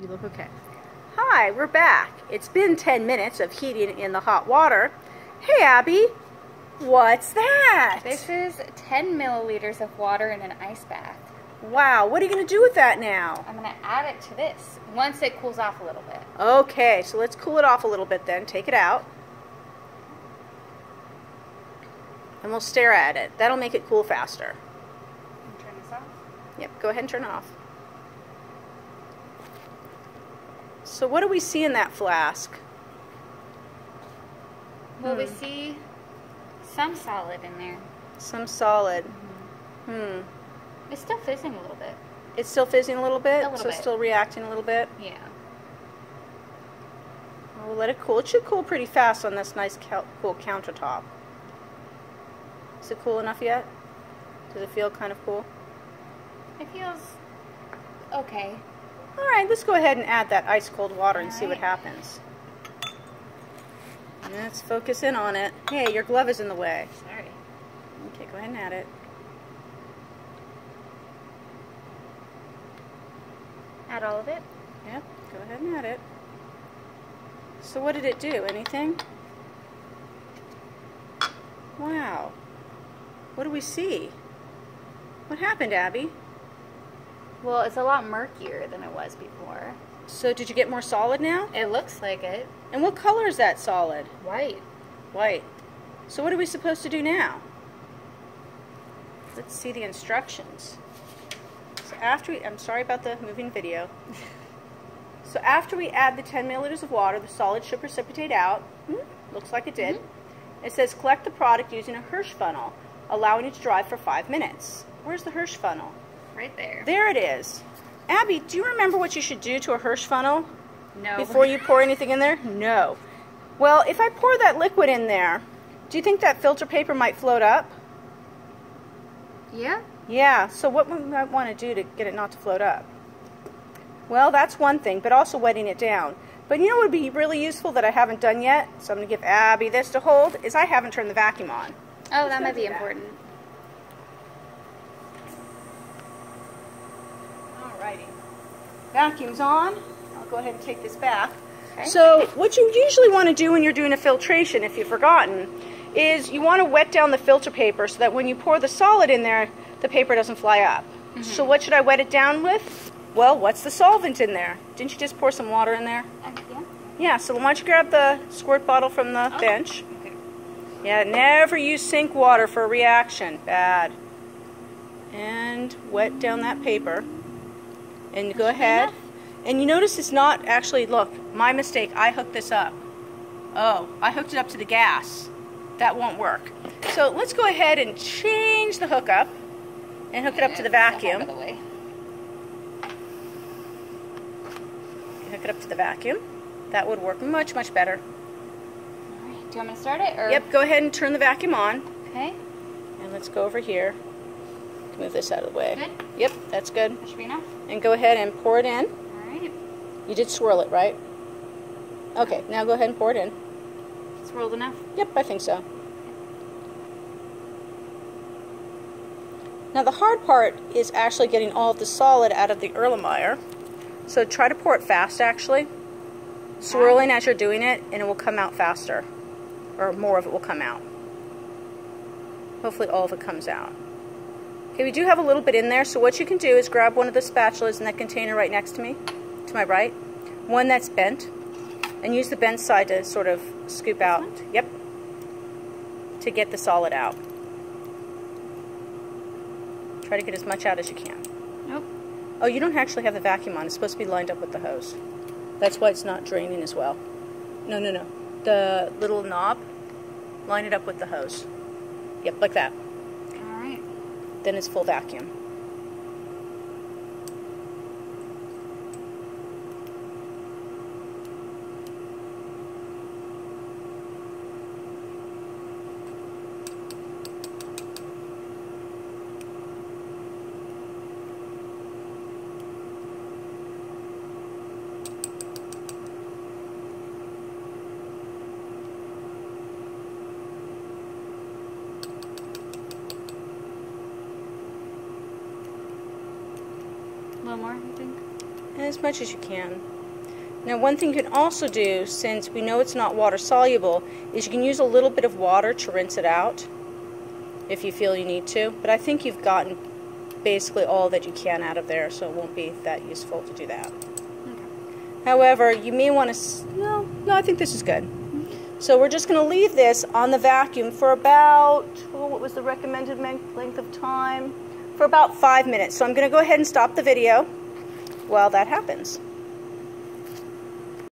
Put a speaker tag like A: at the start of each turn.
A: You look okay. Hi, we're back. It's been 10 minutes of heating in the hot water. Hey, Abby, what's that?
B: This is 10 milliliters of water in an ice bath.
A: Wow, what are you going to do with that now?
B: I'm going to add it to this once it cools off a little bit.
A: Okay, so let's cool it off a little bit then. Take it out. And we'll stare at it. That'll make it cool faster.
B: Turn this off?
A: Yep, go ahead and turn it off. So what do we see in that flask?
B: Well, we see some solid in there.
A: Some solid.
B: It's still fizzing a little bit.
A: It's still fizzing a little bit?
B: A little
A: so
B: bit.
A: It's still reacting a little bit?
B: Yeah.
A: We'll let it cool. It should cool pretty fast on this nice cool countertop. Is it cool enough yet? Does it feel kind of cool?
B: It feels okay.
A: Alright, let's go ahead and add that ice cold water and see what
B: Alright.
A: happens. Let's focus in on it. Hey, your glove is in the way.
B: Sorry.
A: Okay, go ahead and add it.
B: Add all of it?
A: Yep, go ahead and add it. So what did it do? Anything? Wow. What do we see? What happened, Abby?
B: Well, it's a lot murkier than it was before.
A: So did you get more solid now?
B: It looks like it.
A: And what color is that solid?
B: White.
A: White. So what are we supposed to do now? Let's see the instructions. So after we, I'm sorry about the moving video. So after we add the 10 milliliters of water, the solid should precipitate out. Looks like it did. It says collect the product using a Hirsch funnel, allowing it to dry for 5 minutes. Where's the Hirsch funnel?
B: Right there.
A: There it is. Abby, do you remember what you should do to a Hirsch funnel?
B: No.
A: Before you pour anything in there? No. Well, if I pour that liquid in there, do you think that filter paper might float up?
B: Yeah?
A: Yeah, so what we might want to do to get it not to float up? Well, that's one thing, but also wetting it down. But you know what would be really useful that I haven't done yet? So I'm going to give Abby this to hold, is I haven't turned the vacuum on.
B: Oh, that might be important.
A: Alrighty. Vacuum's on. I'll go ahead and take this back.
B: Okay.
A: So what you usually want to do when you're doing a filtration, if you've forgotten, is you want to wet down the filter paper so that when you pour the solid in there, the paper doesn't fly up. So what should I wet it down with? Well, what's the solvent in there? Didn't you just pour some water in there?
B: Yeah.
A: Yeah, so why don't you grab the squirt bottle from the bench.
B: Okay.
A: Yeah, never use sink water for a reaction. Bad. And wet down that paper. And go ahead. And you notice it's not actually, look, my mistake, I hooked this up. Oh, I hooked it up to the gas. That won't work. So let's go ahead and change the hookup and hook it up to the vacuum.
B: Out of the way.
A: Hook it up to the vacuum. That would work much, much better.
B: All right. Do you want me to start it? Or?
A: Yep, go ahead and turn the vacuum on.
B: Okay.
A: And let's go over here. Move this out of the way.
B: Good?
A: Yep, that's good.
B: That should be enough.
A: And go ahead and pour it in.
B: All right.
A: You did swirl it, right? Okay, now go ahead and pour it in.
B: Swirled enough?
A: Yep, I think so. Now the hard part is actually getting all of the solid out of the Erlenmeyer. So try to pour it fast, actually. Swirling as you're doing it, and it will come out faster. Or more of it will come out. Hopefully all of it comes out. Okay, we do have a little bit in there, so what you can do is grab one of the spatulas in that container right next to me, to my right. One that's bent, and use the bent side to sort of scoop out. Yep. To get the solid out. Try to get as much out as you can.
B: Nope.
A: Oh, you don't actually have the vacuum on. It's supposed to be lined up with the hose. That's why it's not draining as well. No, no, no. The little knob, line it up with the hose. Yep, like that.
B: All right.
A: Then it's full vacuum.
B: A little more, you think?
A: as much as you can. Now one thing you can also do, since we know it's not water soluble, is you can use a little bit of water to rinse it out if you feel you need to. But I think you've gotten basically all that you can out of there, so it won't be that useful to do that.
B: Okay.
A: However, you may want to, no, I think this is good. So we're just going to leave this on the vacuum for about, what was the recommended length of time? For about 5 minutes. So I'm going to go ahead and stop the video while that happens.